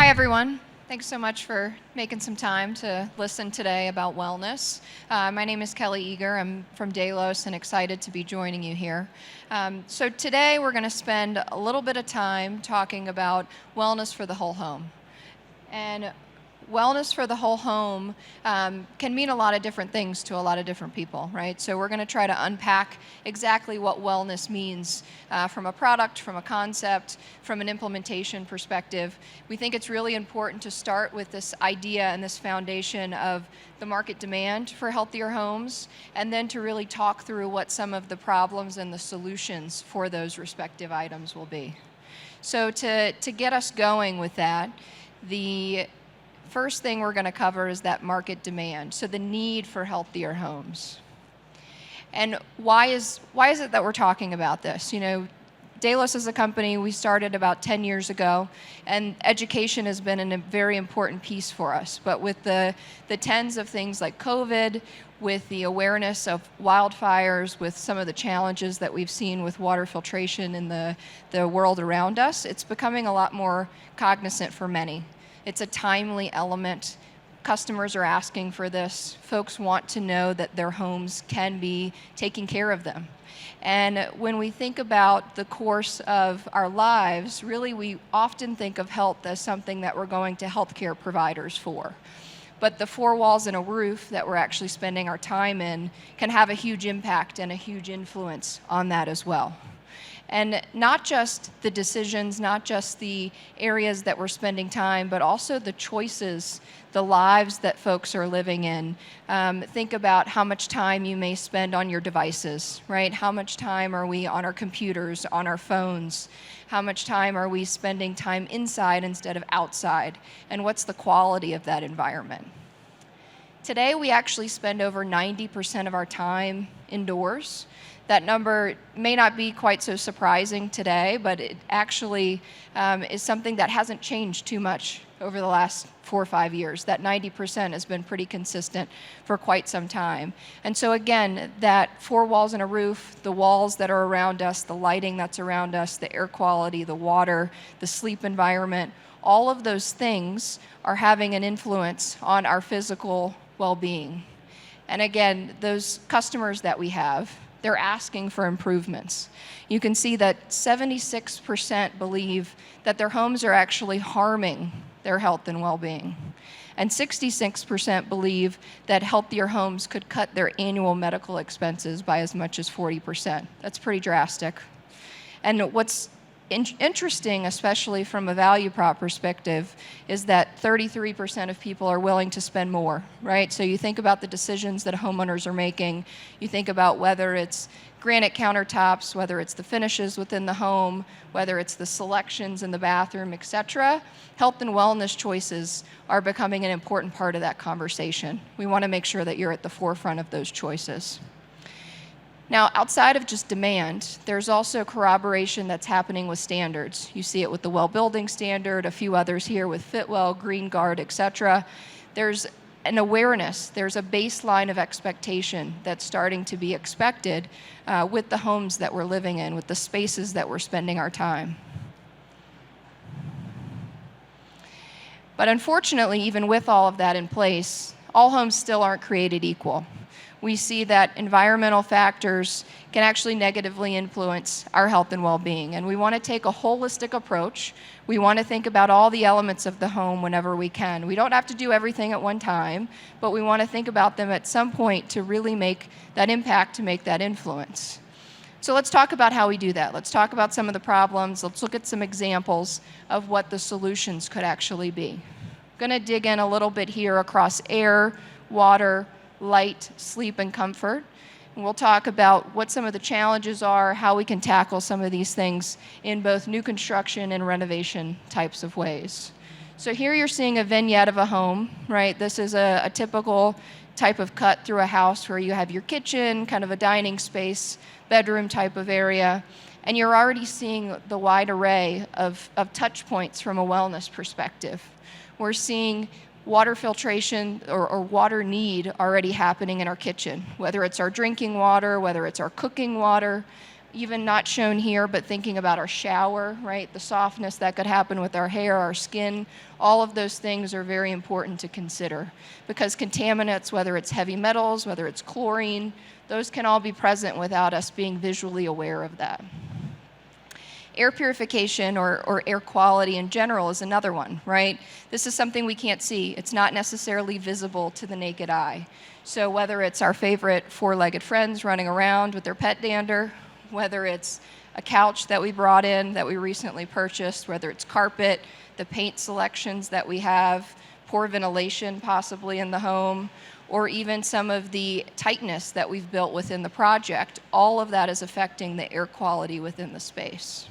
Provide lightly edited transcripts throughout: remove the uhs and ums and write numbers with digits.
Hi, everyone. Thanks so much for making some time to listen today about wellness. My name is Kelly Eager. I'm from Delos and excited to be joining you here. So today we're going to spend a little bit of time talking about wellness for the whole home. And wellness for the whole home can mean a lot of different things to a lot of different people, right? So we're going to try to unpack exactly what wellness means from a product, from a concept, from an implementation perspective. We think it's really important to start with this idea and this foundation of the market demand for healthier homes, and then to really talk through what some of the problems and the solutions for those respective items will be. So to get us going with that, the first thing we're going to cover is that market demand, so the need for healthier homes. And why is it that we're talking about this? You know, Delos as a company, we started about 10 years ago, and education has been a very important piece for us. But with the tens of things like COVID, with the awareness of wildfires, with some of the challenges that we've seen with water filtration in the world around us, it's becoming a lot more cognizant for many. It's a timely element. Customers are asking for this. Folks want to know that their homes can be taking care of them. And when we think about the course of our lives, really we often think of health as something that we're going to healthcare providers for. But the four walls and a roof that we're actually spending our time in can have a huge impact and a huge influence on that as well. And not just the decisions, not just the areas that we're spending time, but also the choices, the lives that folks are living in. Think about how much time you may spend on your devices, right? How much time are we on our computers, on our phones? How much time are we spending time inside instead of outside? And what's the quality of that environment? Today, we actually spend over 90% of our time indoors. That number may not be quite so surprising today, but it actually is something that hasn't changed too much over the last 4 or 5 years. That 90% has been pretty consistent for quite some time. And so again, that four walls and a roof, the walls that are around us, the lighting that's around us, the air quality, the water, the sleep environment, all of those things are having an influence on our physical well-being. And again, those customers that we have, they're asking for improvements. You can see that 76% believe that their homes are actually harming their health and well-being. And 66% believe that healthier homes could cut their annual medical expenses by as much as 40%. That's pretty drastic. And what's interesting, especially from a value prop perspective, is that 33% of people are willing to spend more, right? So you think about the decisions that homeowners are making. You think about whether it's granite countertops, whether it's the finishes within the home, whether it's the selections in the bathroom, etc. Health and wellness choices are becoming an important part of that conversation. We want to make sure that you're at the forefront of those choices. Now, outside of just demand, there's also corroboration that's happening with standards. You see it with the Well Building Standard, a few others here with Fitwel, Green Guard, etc. There's an awareness, there's a baseline of expectation that's starting to be expected with the homes that we're living in, with the spaces that we're spending our time. But unfortunately, even with all of that in place, all homes still aren't created equal. We see that environmental factors can actually negatively influence our health and well-being. And we want to take a holistic approach. We want to think about all the elements of the home whenever we can. We don't have to do everything at one time, but we want to think about them at some point to really make that impact, to make that influence. So let's talk about how we do that. Let's talk about some of the problems. Let's look at some examples of what the solutions could actually be. I'm going to dig in a little bit here across air, water, light, sleep, and comfort. And we'll talk about what some of the challenges are, how we can tackle some of these things in both new construction and renovation types of ways. So here you're seeing a vignette of a home, right? This is a typical type of cut through a house where you have your kitchen, kind of a dining space, bedroom type of area, and you're already seeing the wide array of touch points from a wellness perspective. We're seeing water filtration or water need already happening in our kitchen, whether it's our drinking water, whether it's our cooking water, even not shown here, but thinking about our shower, right? The softness that could happen with our hair, our skin, all of those things are very important to consider because contaminants, whether it's heavy metals, whether it's chlorine, those can all be present without us being visually aware of that. Air purification or air quality in general is another one, right? This is something we can't see. It's not necessarily visible to the naked eye. So whether it's our favorite four-legged friends running around with their pet dander, whether it's a couch that we brought in that we recently purchased, whether it's carpet, the paint selections that we have, poor ventilation possibly in the home, or even some of the tightness that we've built within the project, all of that is affecting the air quality within the space.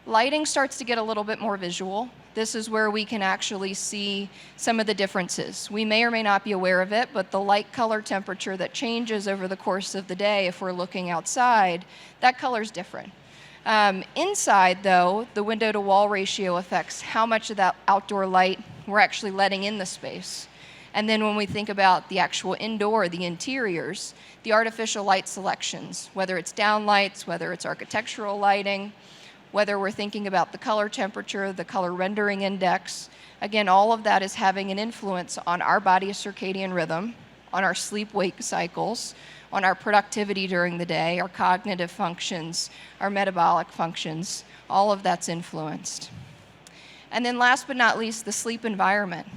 Lighting starts to get a little bit more visual. This is where we can actually see some of the differences. We may or may not be aware of it, but the light color temperature that changes over the course of the day, if we're looking outside, that color's different. Inside, though, the window-to-wall ratio affects how much of that outdoor light we're actually letting in the space. And then when we think about the actual indoor, the interiors, the artificial light selections, whether it's downlights, whether it's architectural lighting, whether we're thinking about the color temperature, the color rendering index, again, all of that is having an influence on our body's circadian rhythm, on our sleep-wake cycles, on our productivity during the day, our cognitive functions, our metabolic functions, all of that's influenced. And then last but not least, the sleep environment.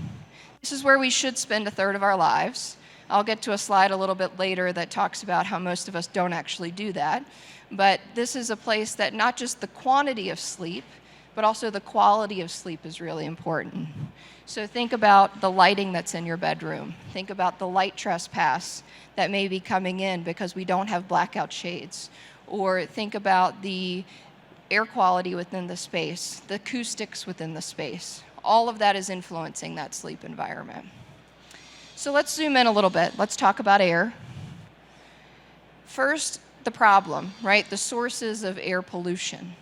This is where we should spend a third of our lives. I'll get to a slide a little bit later that talks about how most of us don't actually do that. But this is a place that not just the quantity of sleep, but also the quality of sleep is really important. So think about the lighting that's in your bedroom. Think about the light trespass that may be coming in because we don't have blackout shades. Or think about the air quality within the space, the acoustics within the space. All of that is influencing that sleep environment. So let's zoom in a little bit. Let's talk about air. First, the problem, right? The sources of air pollution.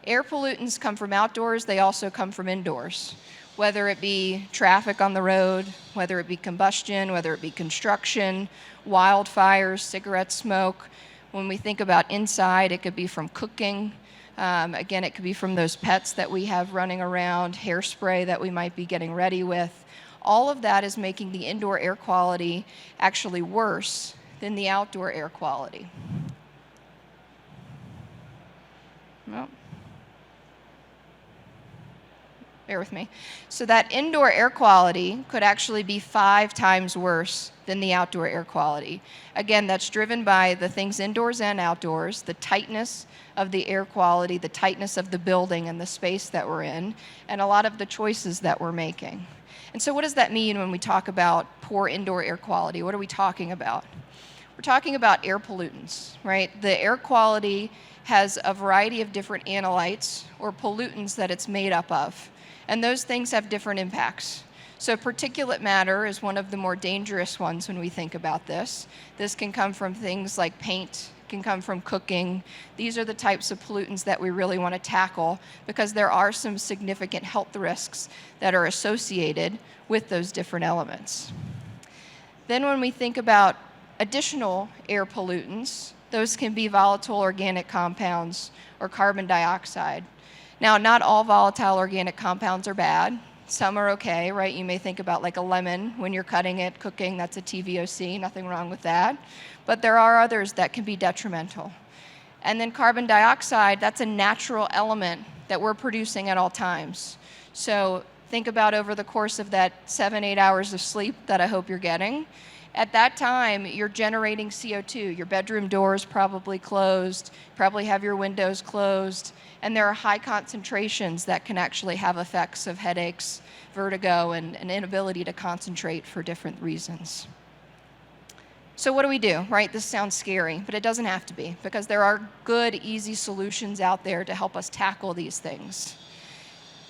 Air pollutants come from outdoors, they also come from indoors. Whether it be traffic on the road, whether it be combustion, whether it be construction, wildfires, cigarette smoke. When we think about inside, it could be from cooking. Again, it could be from those pets that we have running around, hairspray that we might be getting ready with. All of that is making the indoor air quality actually worse than the outdoor air quality. Well, bear with me. So that indoor air quality could actually be 5 times worse than the outdoor air quality. Again, that's driven by the things indoors and outdoors, the tightness of the air quality, the tightness of the building and the space that we're in, and a lot of the choices that we're making. And so what does that mean when we talk about poor indoor air quality? What are we talking about? We're talking about air pollutants, right? The air quality has a variety of different analytes or pollutants that it's made up of. And those things have different impacts. So particulate matter is one of the more dangerous ones when we think about this. This can come from things like paint, can come from cooking. These are the types of pollutants that we really want to tackle because there are some significant health risks that are associated with those different elements. Then when we think about additional air pollutants, those can be volatile organic compounds or carbon dioxide. Now, not all volatile organic compounds are bad. Some are okay, right? You may think about like a lemon when you're cutting it, cooking, that's a TVOC, nothing wrong with that. But there are others that can be detrimental. And then carbon dioxide, that's a natural element that we're producing at all times. So think about over the course of that 7-8 hours of sleep that I hope you're getting. At that time, you're generating CO2. Your bedroom door is probably closed, probably have your windows closed, and there are high concentrations that can actually have effects of headaches, vertigo, and an inability to concentrate for different reasons. So what do we do, right? This sounds scary, but it doesn't have to be, because there are good, easy solutions out there to help us tackle these things.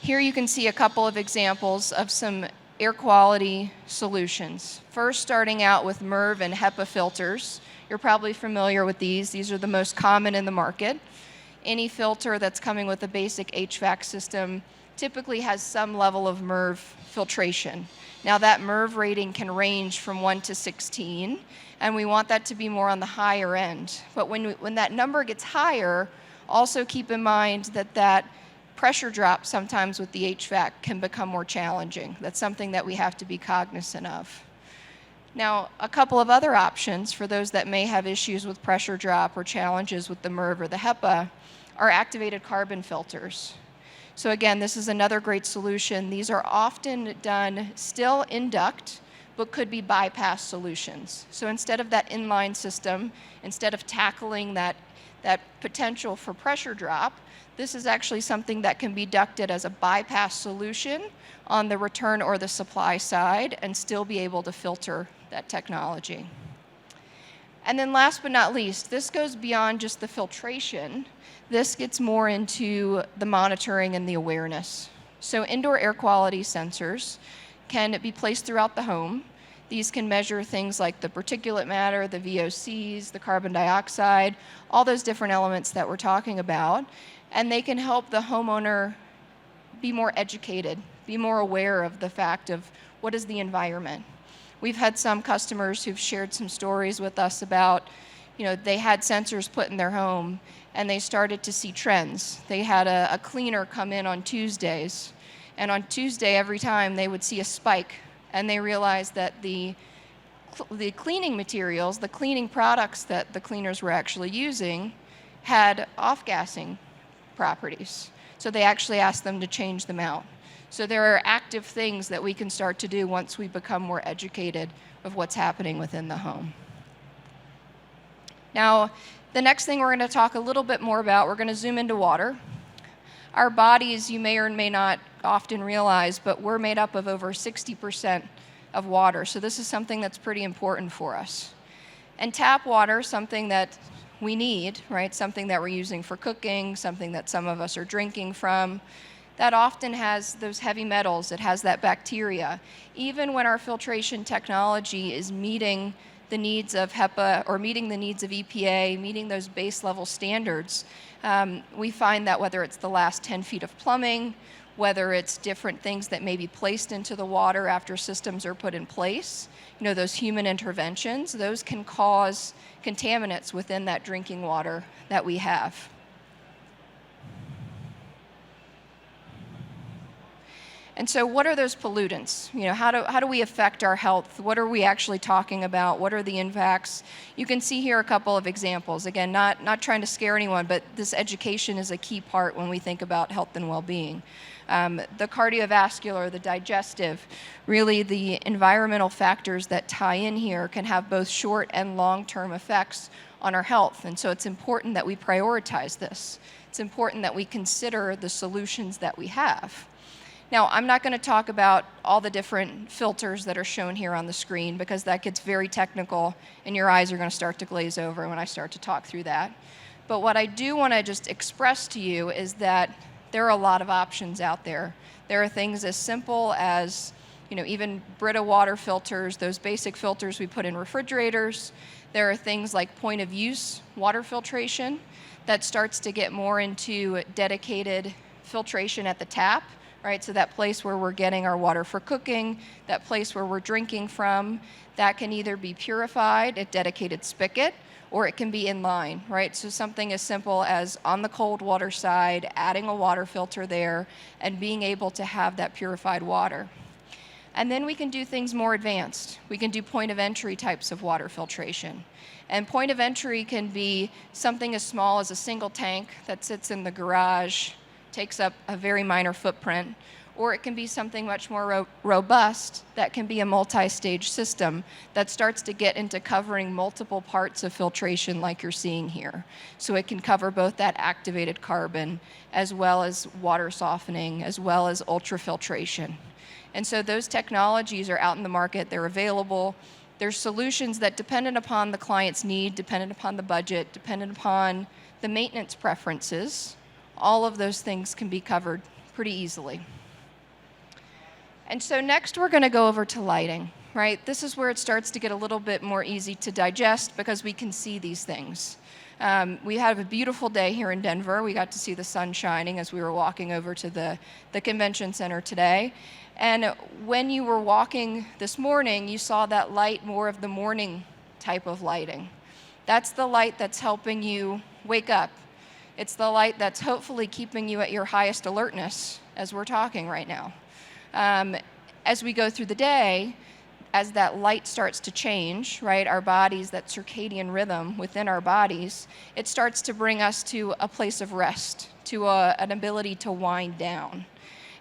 Here you can see a couple of examples of some air quality solutions. First, starting out with MERV and HEPA filters. You're probably familiar with these. These are the most common in the market. Any filter that's coming with a basic HVAC system typically has some level of MERV filtration. Now that MERV rating can range from 1 to 16, and we want that to be more on the higher end. But when that number gets higher, also keep in mind that that pressure drop sometimes with the HVAC can become more challenging. That's something that we have to be cognizant of. Now, a couple of other options for those that may have issues with pressure drop or challenges with the MERV or the HEPA are activated carbon filters. So again, this is another great solution. These are often done still in duct, but could be bypass solutions. So instead of that inline system, instead of tackling that potential for pressure drop, this is actually something that can be ducted as a bypass solution on the return or the supply side and still be able to filter that technology. And then last but not least, this goes beyond just the filtration. This gets more into the monitoring and the awareness. So indoor air quality sensors can be placed throughout the home. These can measure things like the particulate matter, the VOCs, the carbon dioxide, all those different elements that we're talking about. And they can help the homeowner be more educated, be more aware of the fact of what is the environment. We've had some customers who've shared some stories with us about, they had sensors put in their home and they started to see trends. They had a cleaner come in on Tuesdays, and on Tuesday every time they would see a spike, and they realized that the cleaning materials, the cleaning products that the cleaners were actually using had off-gassing properties. So they actually asked them to change them out. So there are active things that we can start to do once we become more educated of what's happening within the home. Now, the next thing we're going to talk a little bit more about, we're going to zoom into water. Our bodies, you may or may not often realize, but we're made up of over 60% of water. So this is something that's pretty important for us. And tap water, something that we need, right? Something that we're using for cooking, something that some of us are drinking from, that often has those heavy metals, it has that bacteria. Even when our filtration technology is meeting the needs of HEPA or meeting the needs of EPA, meeting those base level standards, we find that whether it's the last 10 feet of plumbing, whether it's different things that may be placed into the water after systems are put in place, those human interventions, those can cause contaminants within that drinking water that we have. And so what are those pollutants? How do we affect our health? What are we actually talking about? What are the impacts? You can see here a couple of examples. Again, not trying to scare anyone, but this education is a key part when we think about health and well-being. The cardiovascular, the digestive, really the environmental factors that tie in here can have both short and long-term effects on our health. And so it's important that we prioritize this. It's important that we consider the solutions that we have. Now, I'm not going to talk about all the different filters that are shown here on the screen because that gets very technical and your eyes are going to start to glaze over when I start to talk through that. But what I do want to just express to you is that there are a lot of options out there. There are things as simple as, even Brita water filters, those basic filters we put in refrigerators. There are things like point of use water filtration that starts to get more into dedicated filtration at the tap. Right, so that place where we're getting our water for cooking, that place where we're drinking from, that can either be purified at dedicated spigot, or it can be in line, right? So something as simple as on the cold water side, adding a water filter there, and being able to have that purified water. And then we can do things more advanced. We can do point of entry types of water filtration. And point of entry can be something as small as a single tank that sits in the garage, takes up a very minor footprint, or it can be something much more robust that can be a multi-stage system that starts to get into covering multiple parts of filtration like you're seeing here. So it can cover both that activated carbon as well as water softening, as well as ultrafiltration. And so those technologies are out in the market, they're available. There's solutions that, dependent upon the client's need, dependent upon the budget, dependent upon the maintenance preferences, all of those things can be covered pretty easily. And so next we're going to go over to lighting, right? This is where it starts to get a little bit more easy to digest because we can see these things. We had a beautiful day here in Denver. We got to see the sun shining as we were walking over to the convention center today. And when you were walking this morning, you saw that light more of the morning type of lighting. That's the light that's helping you wake up. It's the light that's hopefully keeping you at your highest alertness as we're talking right now. As we go through the day, as that light starts to change, right, our bodies, that circadian rhythm within our bodies, it starts to bring us to a place of rest, to an ability to wind down.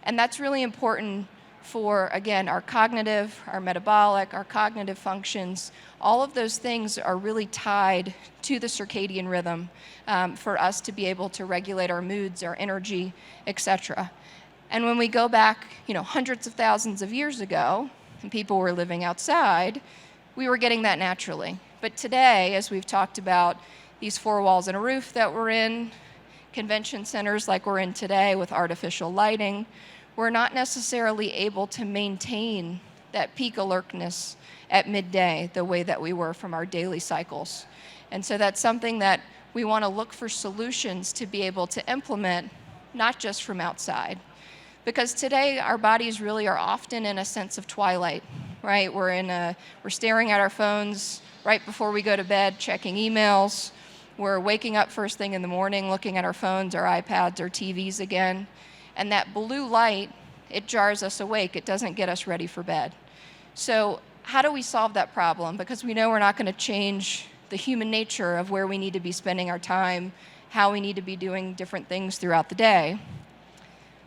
And that's really important for, again, our cognitive, our metabolic, our cognitive functions. All of those things are really tied to the circadian rhythm for us to be able to regulate our moods, our energy, etc. And when we go back, hundreds of thousands of years ago, and people were living outside, we were getting that naturally. But today, as we've talked about these four walls and a roof that we're in, convention centers like we're in today with artificial lighting, we're not necessarily able to maintain that peak alertness at midday the way that we were from our daily cycles. And so that's something that we want to look for solutions to be able to implement, not just from outside. Because today our bodies really are often in a sense of twilight, right? We're staring at our phones right before we go to bed, checking emails. We're waking up first thing in the morning, looking at our phones, our iPads, our TVs again. And that blue light, it jars us awake. It doesn't get us ready for bed. So how do we solve that problem? Because we know we're not going to change the human nature of where we need to be spending our time, how we need to be doing different things throughout the day.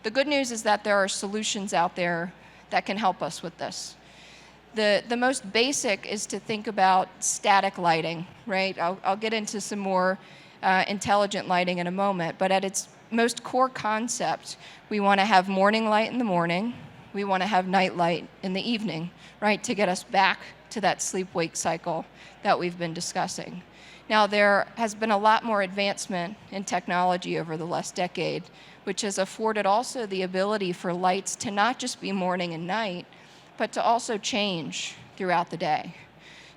The good news is that there are solutions out there that can help us with this. The most basic is to think about static lighting, right? I'll get into some more intelligent lighting in a moment, but at its most core concept, we want to have morning light in the morning, we want to have night light in the evening, right, to get us back to that sleep-wake cycle that we've been discussing. Now, there has been a lot more advancement in technology over the last decade, which has afforded also the ability for lights to not just be morning and night, but to also change throughout the day.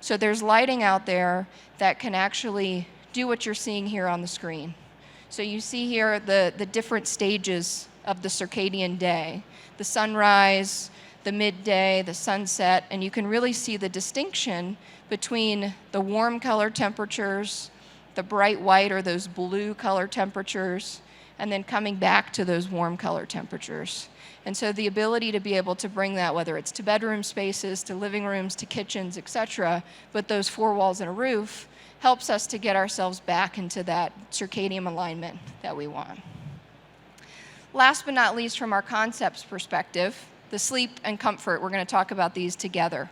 So there's lighting out there that can actually do what you're seeing here on the screen. So you see here the different stages of the circadian day, the sunrise, the midday, the sunset, and you can really see the distinction between the warm color temperatures, the bright white or those blue color temperatures, and then coming back to those warm color temperatures. And so the ability to be able to bring that, whether it's to bedroom spaces, to living rooms, to kitchens, etc., but those four walls and a roof, helps us to get ourselves back into that circadian alignment that we want. Last but not least, from our concepts perspective, the sleep and comfort, we're going to talk about these together.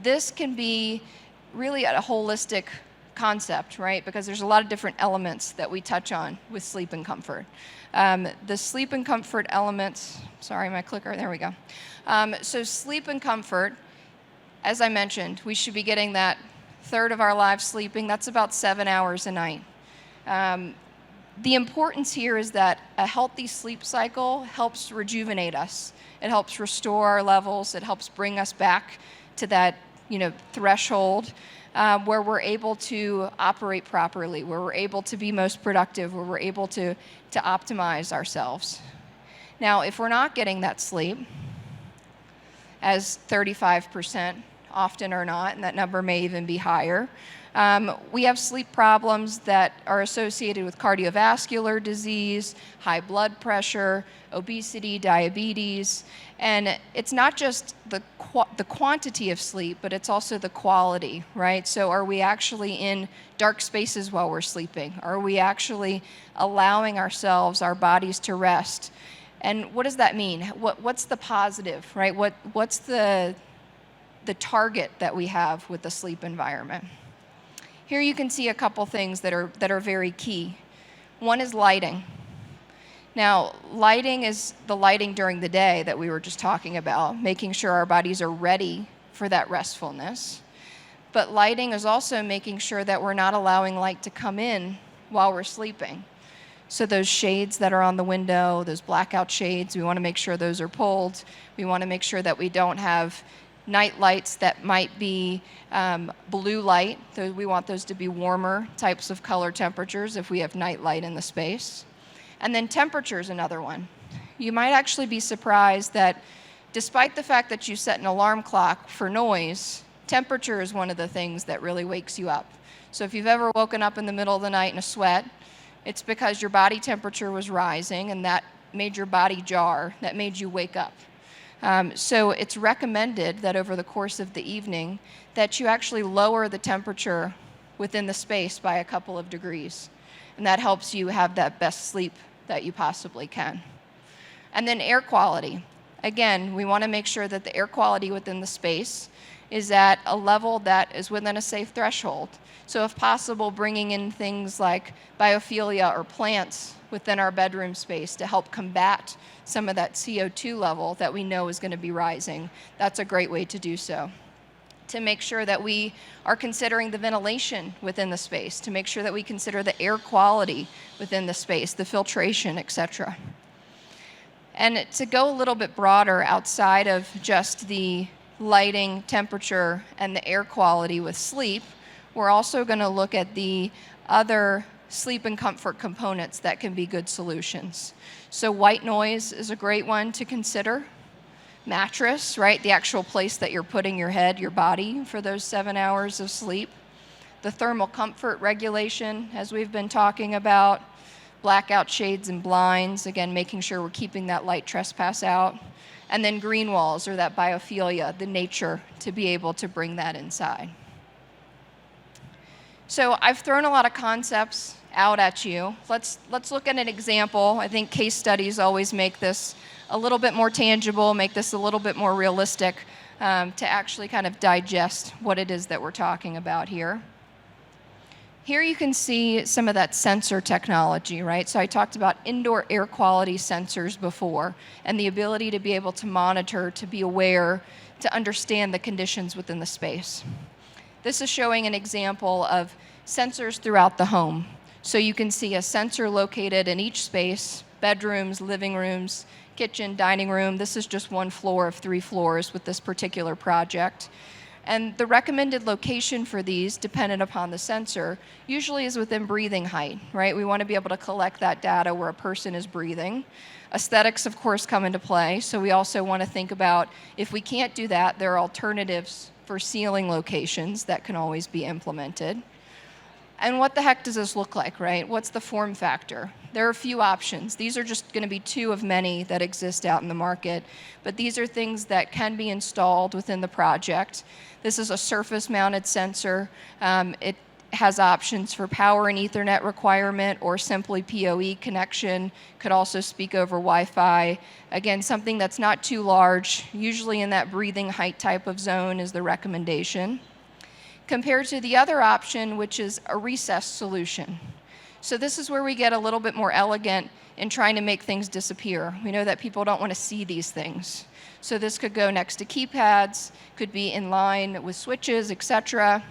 This can be really a holistic concept, right? Because there's a lot of different elements that we touch on with sleep and comfort. The sleep and comfort elements, sorry, my clicker, there we go. So sleep and comfort, as I mentioned, we should be getting that third of our lives sleeping. That's about 7 hours a night. The importance here is that a healthy sleep cycle helps rejuvenate us. It helps restore our levels. It helps bring us back to that, threshold where we're able to operate properly, where we're able to be most productive, where we're able to optimize ourselves. Now, if we're not getting that sleep, as 35% often are not, and that number may even be higher, we have sleep problems that are associated with cardiovascular disease, high blood pressure, obesity, diabetes, and it's not just the quantity of sleep, but it's also the quality, right? So are we actually in dark spaces while we're sleeping? Are we actually allowing ourselves, our bodies to rest? And what does that mean? What's the positive, right? What's the target that we have with the sleep environment? Here you can see a couple things that are very key. One is lighting. Now, lighting is the lighting during the day that we were just talking about, making sure our bodies are ready for that restfulness. But lighting is also making sure that we're not allowing light to come in while we're sleeping. So those shades that are on the window, those blackout shades, we want to make sure those are pulled. We want to make sure that we don't have night lights that might be blue light. We want those to be warmer types of color temperatures if we have night light in the space. And then temperature is another one. You might actually be surprised that despite the fact that you set an alarm clock for noise, temperature is one of the things that really wakes you up. So if you've ever woken up in the middle of the night in a sweat, it's because your body temperature was rising and that made your body jar, that made you wake up. So it's recommended that over the course of the evening that you actually lower the temperature within the space by a couple of degrees. And that helps you have that best sleep that you possibly can. And then air quality. Again, we want to make sure that the air quality within the space is at a level that is within a safe threshold. So if possible, bringing in things like biophilia or plants within our bedroom space to help combat some of that CO2 level that we know is going to be rising. That's a great way to do so. To make sure that we are considering the ventilation within the space, to make sure that we consider the air quality within the space, the filtration, etc. And to go a little bit broader outside of just the lighting, temperature, and the air quality with sleep, we're also going to look at the other sleep and comfort components that can be good solutions. So white noise is a great one to consider. Mattress, right? The actual place that you're putting your head, your body for those 7 hours of sleep. The thermal comfort regulation, as we've been talking about. Blackout shades and blinds, again, making sure we're keeping that light trespass out. And then green walls, or that biophilia, the nature, to be able to bring that inside. So I've thrown a lot of concepts out at you. Let's look at an example. I think case studies always make this a little bit more tangible, make this a little bit more realistic to actually kind of digest what it is that we're talking about here. Here you can see some of that sensor technology, right? So I talked about indoor air quality sensors before and the ability to be able to monitor, to be aware, to understand the conditions within the space. This is showing an example of sensors throughout the home. So you can see a sensor located in each space, bedrooms, living rooms, kitchen, dining room. This is just one floor of 3 floors with this particular project. And the recommended location for these, dependent upon the sensor, usually is within breathing height, right? We want to be able to collect that data where a person is breathing. Aesthetics, of course, come into play. So we also want to think about, if we can't do that, there are alternatives for ceiling locations that can always be implemented. And what the heck does this look like, right? What's the form factor? There are a few options. These are just going to be 2 of many that exist out in the market, but these are things that can be installed within the project. This is a surface-mounted sensor. It has options for power and Ethernet requirement or simply PoE connection. Could also speak over Wi-Fi. Again, something that's not too large, usually in that breathing height type of zone is the recommendation. Compared to the other option, which is a recessed solution. So this is where we get a little bit more elegant in trying to make things disappear. We know that people don't want to see these things. So this could go next to keypads, could be in line with switches, etc.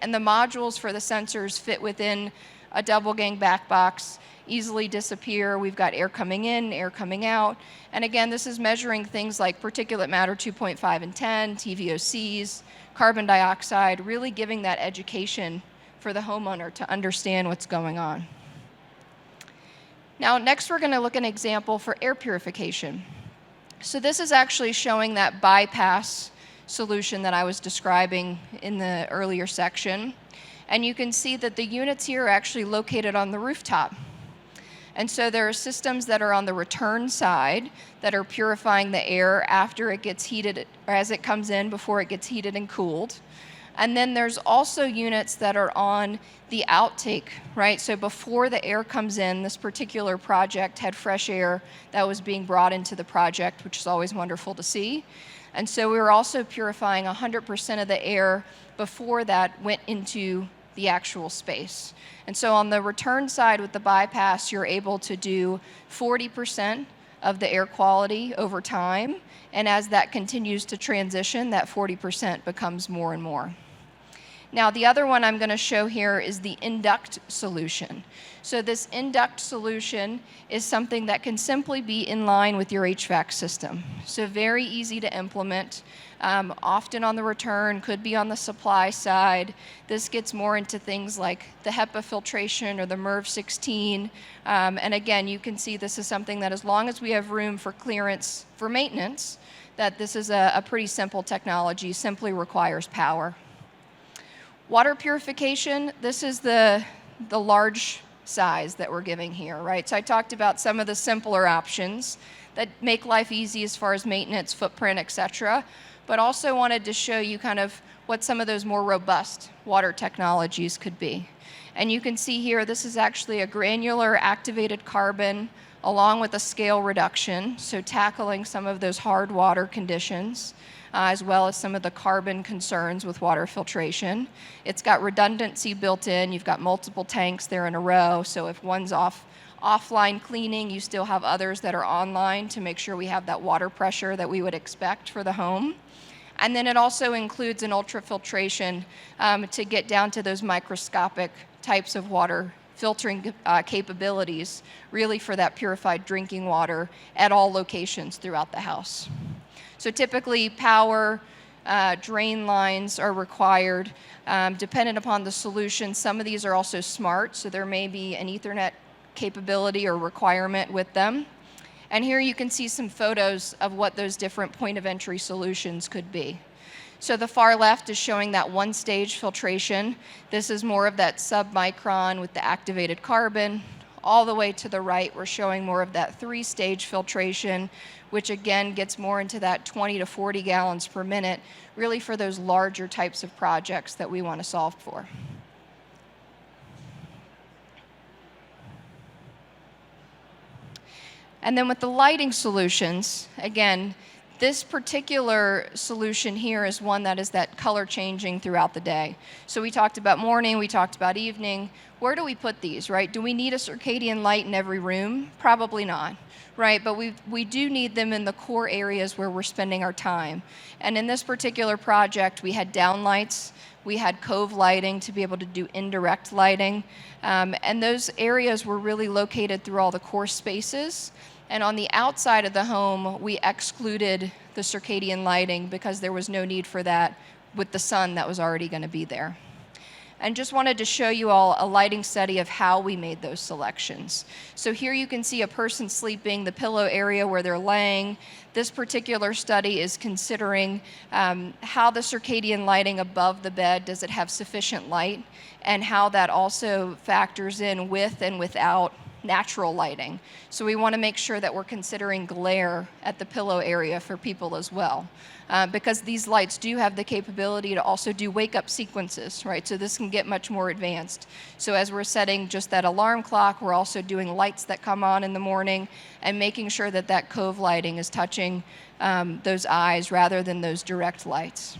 And the modules for the sensors fit within a double gang back box, easily disappear. We've got air coming in, air coming out. And again, this is measuring things like particulate matter 2.5 and 10, TVOCs, carbon dioxide, really giving that education for the homeowner to understand what's going on. Now, next we're going to look at an example for air purification. So this is actually showing that bypass solution that I was describing in the earlier section. And you can see that the units here are actually located on the rooftop. And so there are systems that are on the return side that are purifying the air after it gets heated, or as it comes in before it gets heated and cooled. And then there's also units that are on the outtake, right? So before the air comes in, this particular project had fresh air that was being brought into the project, which is always wonderful to see. And so we were also purifying 100% of the air before that went into the actual space. And so on the return side with the bypass, you're able to do 40% of the air quality over time. And as that continues to transition, that 40% becomes more and more. Now, the other one I'm going to show here is the induct solution. So this induct solution is something that can simply be in line with your HVAC system. So very easy to implement, often on the return, could be on the supply side. This gets more into things like the HEPA filtration or the MERV 16. And again, you can see this is something that as long as we have room for clearance for maintenance, that this is a pretty simple technology, simply requires power. Water purification, this is the large size that we're giving here, right? So I talked about some of the simpler options that make life easy as far as maintenance, footprint, et cetera, but also wanted to show you kind of what some of those more robust water technologies could be. And you can see here, this is actually a granular activated carbon along with a scale reduction, so tackling some of those hard water conditions, as well as some of the carbon concerns with water filtration. It's got redundancy built in. You've got multiple tanks there in a row, so if one's offline cleaning, you still have others that are online to make sure we have that water pressure that we would expect for the home. And then it also includes an ultrafiltration to get down to those microscopic types of water filtering capabilities, really for that purified drinking water at all locations throughout the house. So typically power, drain lines are required. Dependent upon the solution, some of these are also smart, so there may be an Ethernet capability or requirement with them. And here you can see some photos of what those different point of entry solutions could be. So the far left is showing that one-stage filtration. This is more of that submicron with the activated carbon. All the way to the right, we're showing more of that three-stage filtration, which again gets more into that 20 to 40 gallons per minute, really for those larger types of projects that we want to solve for. And then with the lighting solutions, again, this particular solution here is one that is that color changing throughout the day. So we talked about morning, we talked about evening. Where do we put these, right? Do we need a circadian light in every room? Probably not, right? But we do need them in the core areas where we're spending our time. And in this particular project, we had downlights, we had cove lighting to be able to do indirect lighting. And those areas were really located through all the core spaces. And on the outside of the home, we excluded the circadian lighting because there was no need for that with the sun that was already going to be there. And just wanted to show you all a lighting study of how we made those selections. So here you can see a person sleeping, the pillow area where they're laying. This particular study is considering how the circadian lighting above the bed, does it have sufficient light, and how that also factors in with and without natural lighting. So we want to make sure that we're considering glare at the pillow area for people as well. Because these lights do have the capability to also do wake-up sequences, right? So this can get much more advanced. So as we're setting just that alarm clock, we're also doing lights that come on in the morning and making sure that that cove lighting is touching those eyes rather than those direct lights.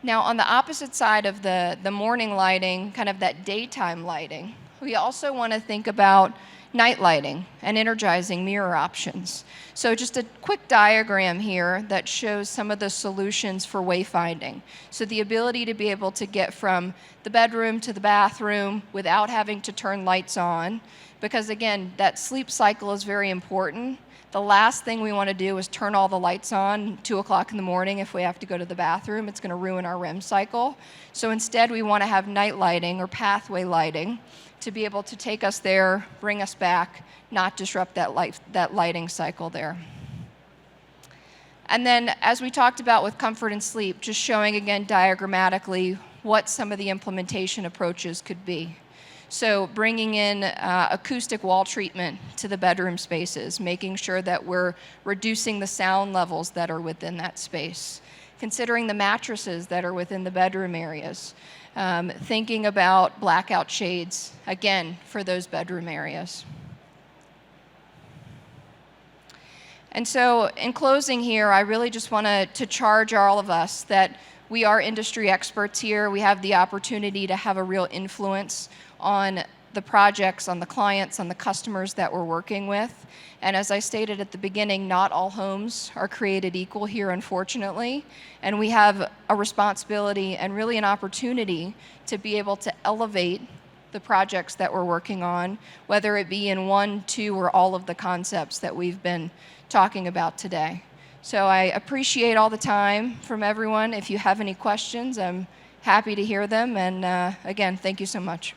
Now on the opposite side of the morning lighting, kind of that daytime lighting, we also want to think about night lighting and energizing mirror options. So just a quick diagram here that shows some of the solutions for wayfinding. So the ability to be able to get from the bedroom to the bathroom without having to turn lights on, because again, that sleep cycle is very important. The last thing we want to do is turn all the lights on 2 o'clock in the morning if we have to go to the bathroom. It's going to ruin our REM cycle. So instead, we want to have night lighting or pathway lighting to be able to take us there, bring us back, not disrupt that lighting cycle there. And then, as we talked about with comfort and sleep, just showing again diagrammatically what some of the implementation approaches could be. So bringing in acoustic wall treatment to the bedroom spaces, making sure that we're reducing the sound levels that are within that space, considering the mattresses that are within the bedroom areas, thinking about blackout shades, again, for those bedroom areas. And so in closing here, I really just want to charge all of us that we are industry experts here. We have the opportunity to have a real influence on the projects, on the clients, on the customers that we're working with. And as I stated at the beginning, not all homes are created equal here, unfortunately. And we have a responsibility and really an opportunity to be able to elevate the projects that we're working on, whether it be in 1, 2, or all of the concepts that we've been talking about today. So I appreciate all the time from everyone. If you have any questions, I'm happy to hear them. And again, thank you so much.